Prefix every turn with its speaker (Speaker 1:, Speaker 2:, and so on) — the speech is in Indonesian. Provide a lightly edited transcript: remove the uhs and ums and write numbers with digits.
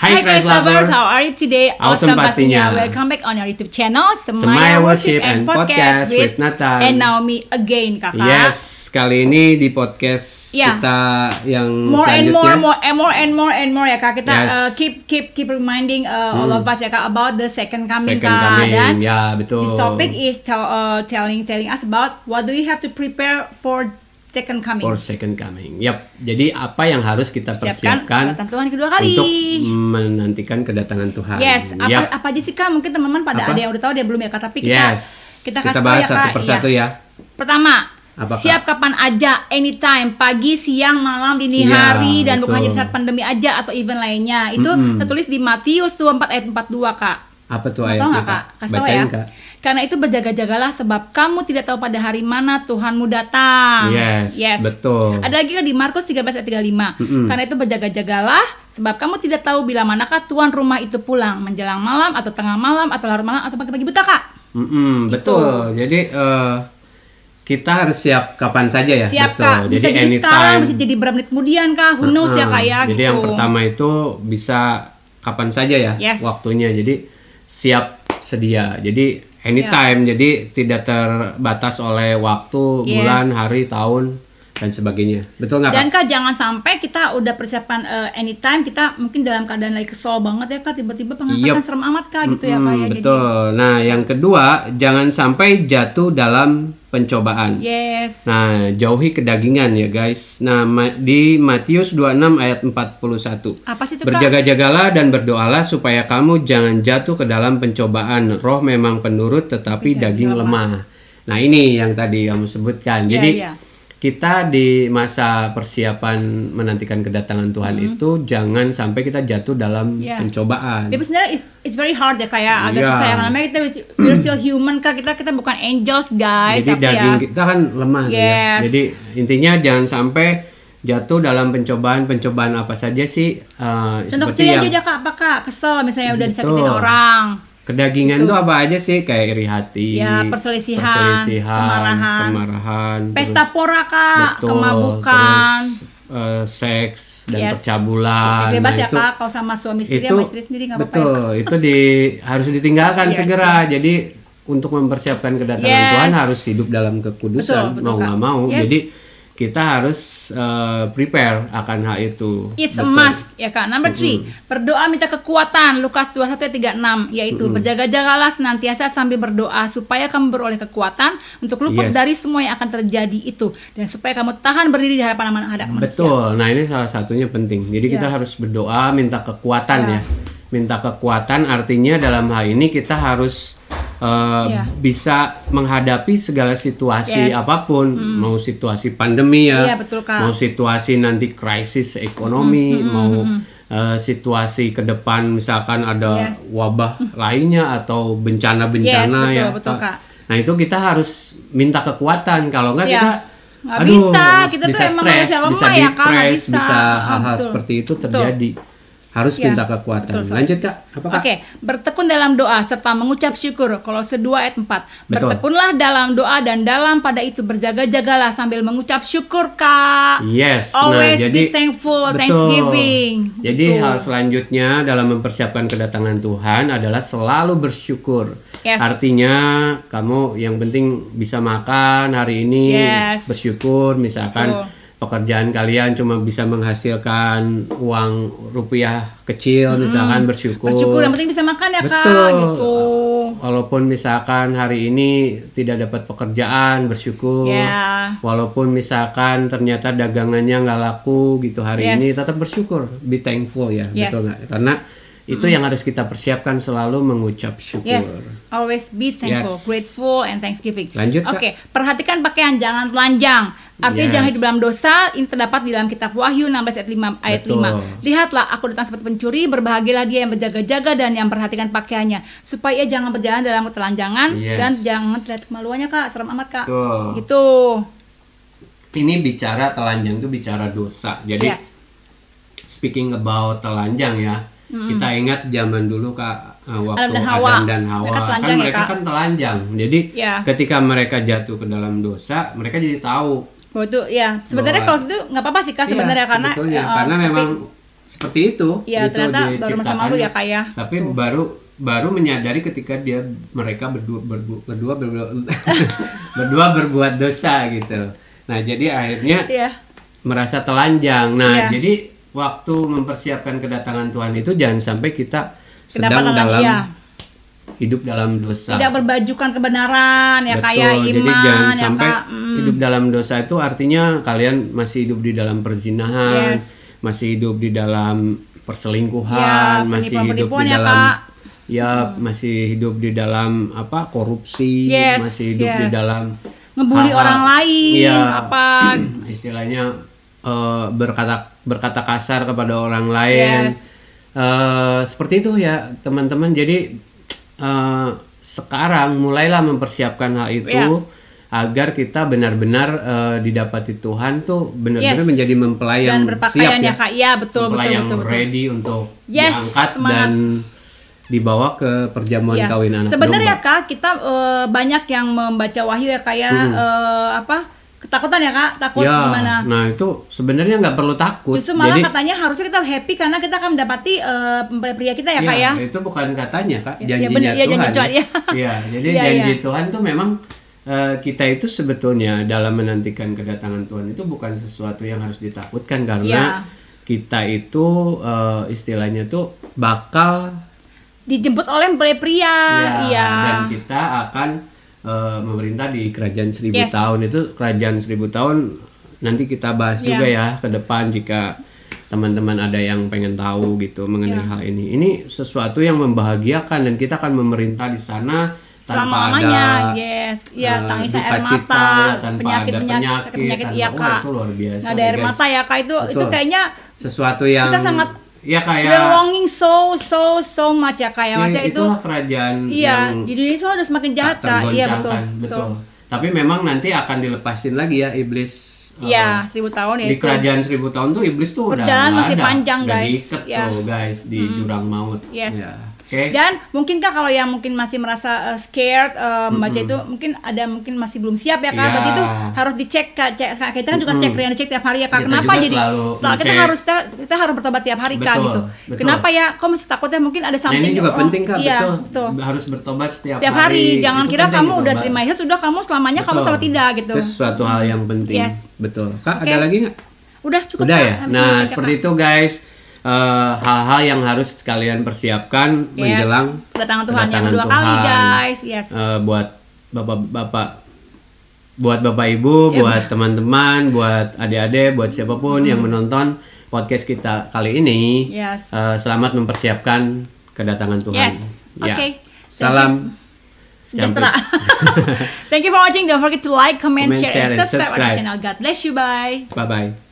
Speaker 1: Hi Christ lovers,
Speaker 2: how are you today?
Speaker 1: Awesome pastinya.
Speaker 2: Welcome back on our YouTube channel
Speaker 1: Semaya Worship and Podcast with Nathan
Speaker 2: and Naomi again, kakak.
Speaker 1: Yes, kali ini di podcast kita yang
Speaker 2: more
Speaker 1: selanjutnya
Speaker 2: and more ya kak. Kita keep reminding all of us ya kak about the second coming kak. Dan
Speaker 1: ya betul.
Speaker 2: This topic is telling us about what do we have to prepare for second coming.
Speaker 1: For second coming. Yap. Jadi apa yang harus kita persiapkan
Speaker 2: Tuhan kedua kali
Speaker 1: untuk menantikan kedatangan Tuhan.
Speaker 2: Yes. Apa aja sih kak? Mungkin teman-teman pada ada yang udah tahu, dia belum ya kak. Tapi kita kasih
Speaker 1: bahas
Speaker 2: tahu ya,
Speaker 1: satu
Speaker 2: kak.
Speaker 1: persatu ya.
Speaker 2: Pertama, siap kapan aja, anytime, pagi, siang, malam, dini hari, dan bukan hanya di saat pandemi aja atau event lainnya. Itu tertulis di Matius 24 ayat 42 kak.
Speaker 1: Apa tuh ayatnya kak?
Speaker 2: Kasih tahu ya. Kak. Karena itu berjaga-jagalah sebab kamu tidak tahu pada hari mana Tuhanmu datang.
Speaker 1: Yes. Betul.
Speaker 2: Ada lagi di Markus 13 ayat 35. Karena itu berjaga-jagalah sebab kamu tidak tahu bila manakah tuan rumah itu pulang, menjelang malam atau tengah malam atau larut malam atau pagi-pagi buta kak.
Speaker 1: Betul. Jadi kita harus siap kapan saja ya.
Speaker 2: Siap
Speaker 1: betul.
Speaker 2: Kak. Bisa jadi
Speaker 1: anytime.
Speaker 2: Sekarang, bisa jadi berapa menit kemudian kak. Who knows ya kak ya.
Speaker 1: Jadi
Speaker 2: gitu.
Speaker 1: yang pertama itu bisa kapan saja ya waktunya. Jadi siap sedia. Jadi anytime, jadi tidak terbatas oleh waktu, bulan, hari, tahun, dan sebagainya. Betul nggak Kak?
Speaker 2: Dan Kak, jangan sampai kita udah persiapan anytime, kita mungkin dalam keadaan lagi kesel banget ya Kak, tiba-tiba pengangkatan serem amat Kak, gitu ya Kak ya.
Speaker 1: Betul. Nah, yang kedua, jangan sampai jatuh dalam pencobaan.
Speaker 2: Yes.
Speaker 1: Nah, jauhi kedagingan ya guys. Nah, di Matius 26 ayat 41.
Speaker 2: Apa sih itu Kak?
Speaker 1: Berjaga-jagalah dan berdoalah supaya kamu jangan jatuh ke dalam pencobaan. Roh memang penurut tetapi daging lemah. Nah, ini yang tadi kamu sebutkan. Jadi kita di masa persiapan menantikan kedatangan Tuhan itu jangan sampai kita jatuh dalam pencobaan.
Speaker 2: Tapi sebenarnya it's very hard ya kayak agak susah ya karena kita we're still human Kak, kita bukan angels guys.
Speaker 1: Jadi daging kita kan lemah ya. Jadi intinya jangan sampai jatuh dalam pencobaan apa saja sih.
Speaker 2: Contoh kecil aja Kak, apa Kak? Kesel misalnya udah disakitin orang.
Speaker 1: Kedagingan itu apa aja sih? Kayak iri hati,
Speaker 2: perselisihan,
Speaker 1: kemarahan,
Speaker 2: pesta pora Kak, kemabukan,
Speaker 1: seks dan percabulan.
Speaker 2: Bebas ya Kak, kalau sama suami istri sama istri sendiri nggak apa-apa.
Speaker 1: Betul, itu harus ditinggalkan segera. Jadi untuk mempersiapkan kedatangan Tuhan harus hidup dalam kekudusan, mau nggak mau. Jadi kita harus prepare akan hal itu.
Speaker 2: It's a must ya Kak. Number 3, berdoa minta kekuatan. Lukas 21:36 yaitu berjaga-jagalah senantiasa sambil berdoa supaya kamu beroleh kekuatan untuk luput dari semua yang akan terjadi itu dan supaya kamu tahan berdiri di hadapan manusia.
Speaker 1: Betul. Nah, ini salah satunya penting. Jadi kita harus berdoa minta kekuatan ya. Minta kekuatan artinya dalam hal ini kita harus bisa menghadapi segala situasi apapun, mau situasi pandemi mau situasi nanti krisis ekonomi, mau situasi ke depan misalkan ada wabah lainnya atau bencana-bencana
Speaker 2: betul, Kak.
Speaker 1: Nah itu kita harus minta kekuatan, kalau enggak kita bisa stres, bisa depres, bisa hal-hal seperti itu terjadi. Harus minta kekuatan. Lanjut Kak. Apa Kak?
Speaker 2: Oke, bertekun dalam doa serta mengucap syukur. Kolose 2 ayat 4. Bertekunlah dalam doa dan dalam pada itu berjaga-jagalah sambil mengucap syukur Kak.
Speaker 1: Yes.
Speaker 2: Always be thankful, thanksgiving.
Speaker 1: Jadi hal selanjutnya dalam mempersiapkan kedatangan Tuhan adalah selalu bersyukur. Artinya kamu yang penting bisa makan hari ini, bersyukur misalkan. Pekerjaan kalian cuma bisa menghasilkan uang rupiah kecil, misalkan bersyukur.
Speaker 2: Bersyukur, yang penting bisa makan ya Kak. Gitu.
Speaker 1: Walaupun misalkan hari ini tidak dapat pekerjaan, bersyukur. Walaupun misalkan ternyata dagangannya nggak laku gitu hari ini, tetap bersyukur. Be thankful ya, betul nggak? Karena itu yang harus kita persiapkan, selalu mengucap syukur.
Speaker 2: Always be thankful, grateful, and thanksgiving.
Speaker 1: Lanjut Kak.
Speaker 2: Oke, perhatikan pakaian, jangan telanjang. Artinya jangan hidup dalam dosa. Ini terdapat di dalam kitab Wahyu 16 ayat 5. Lihatlah, aku datang seperti pencuri, berbahagialah dia yang berjaga-jaga dan yang perhatikan pakaiannya, supaya jangan berjalan dalam ketelanjangan dan jangan terlihat kemaluannya Kak. Serem amat Kak. Gitu.
Speaker 1: Ini bicara telanjang itu bicara dosa. Jadi speaking about telanjang ya. Kita ingat zaman dulu Kak, waktu Adam dan Hawa kan mereka kan telanjang. Jadi ketika mereka jatuh ke dalam dosa, mereka jadi tahu.
Speaker 2: Itu sebenarnya kalau itu nggak apa-apa sih Kak sebenarnya karena
Speaker 1: memang seperti itu.
Speaker 2: Ya,
Speaker 1: itu
Speaker 2: ternyata baru masa malu ya Kak ya.
Speaker 1: Tapi baru menyadari ketika mereka berdua berbuat dosa gitu. Nah, jadi akhirnya merasa telanjang. Nah, jadi waktu mempersiapkan kedatangan Tuhan itu jangan sampai kita sedang dalam hidup dalam dosa. Tidak
Speaker 2: berbajukan kebenaran ya kayak iman.
Speaker 1: Jadi jangan sampai
Speaker 2: Kak,
Speaker 1: hidup dalam dosa itu artinya kalian masih hidup di dalam perzinahan, masih hidup di dalam perselingkuhan, masih hidup di dalam masih hidup di dalam korupsi, masih hidup di dalam
Speaker 2: ngebully orang lain,
Speaker 1: istilahnya berkata kasar kepada orang lain. Seperti itu ya teman-teman. Jadi sekarang mulailah mempersiapkan hal itu agar kita benar-benar didapati Tuhan tuh benar-benar menjadi mempelai yang siap ya.
Speaker 2: Kak. Ya, betul,
Speaker 1: mempelai
Speaker 2: betul,
Speaker 1: yang ready untuk diangkat dan dibawa ke perjamuan kawin anak domba.
Speaker 2: Sebenarnya Kak, kita banyak yang membaca Wahyu ya Kak ya, ketakutan ya Kak, takut gimana?
Speaker 1: Nah itu sebenarnya nggak perlu takut.
Speaker 2: Justru malah katanya harusnya kita happy karena kita akan mendapati mempelai pria kita ya Kak ya.
Speaker 1: Itu bukan katanya Kak, janjinya Tuhan. Jadi janji Tuhan tuh memang kita itu sebetulnya dalam menantikan kedatangan Tuhan itu bukan sesuatu yang harus ditakutkan karena kita itu istilahnya tuh bakal
Speaker 2: dijemput oleh mempelai pria.
Speaker 1: Dan kita akan memerintah di kerajaan 1000 tahun. Itu kerajaan 1000 tahun nanti kita bahas juga ya ke depan jika teman-teman ada yang pengen tahu gitu mengenai hal ini. Ini sesuatu yang membahagiakan dan kita akan memerintah di sana tanpa ada
Speaker 2: tangisan air mata, penyakit iya Kak.
Speaker 1: Itu luar biasa.
Speaker 2: Nggak ada air mata ya Kak, itu kayaknya
Speaker 1: sesuatu yang
Speaker 2: kita sangat
Speaker 1: kayak
Speaker 2: we're longing so much ya kayak maksudnya itu
Speaker 1: kerajaan
Speaker 2: di Indonesia udah semakin jahat Kak. Iya betul.
Speaker 1: Tapi memang nanti akan dilepasin lagi ya iblis.
Speaker 2: 1000 tahun ya.
Speaker 1: Di kerajaan 1000 tahun tuh iblis tuh
Speaker 2: perjalanan masih
Speaker 1: ada.
Speaker 2: panjang guys.
Speaker 1: Diikat tuh guys di jurang maut.
Speaker 2: Dan mungkinkah kalau yang mungkin masih merasa scared membaca itu mungkin masih belum siap ya Kak. Berarti itu harus dicek Kak. Kita kan juga dicek tiap hari ya Kak. Kenapa jadi setelah kita harus bertobat tiap hari Kak gitu. Kenapa ya kok masih takutnya mungkin ada something.
Speaker 1: Ini juga penting Kak, betul. Harus bertobat setiap hari.
Speaker 2: Jangan kira kamu udah terima Yesus sudah kamu selamanya kamu selamat tidak gitu.
Speaker 1: Itu sesuatu hal yang penting. Betul. Kak ada lagi nggak?
Speaker 2: Udah cukup
Speaker 1: Udah
Speaker 2: Kak.
Speaker 1: Ya. Nah seperti itu guys. Hal-hal yang harus kalian persiapkan menjelang
Speaker 2: kedatangan Tuhan yang kedua kali guys.
Speaker 1: Buat bapak ibu, buat teman-teman, buat adik-adik, buat siapapun yang menonton podcast kita kali ini, selamat mempersiapkan kedatangan Tuhan. Salam
Speaker 2: sejahtera. Thank you for watching. Don't forget to like, comment, share, and subscribe our channel. God bless you. Bye.
Speaker 1: Bye.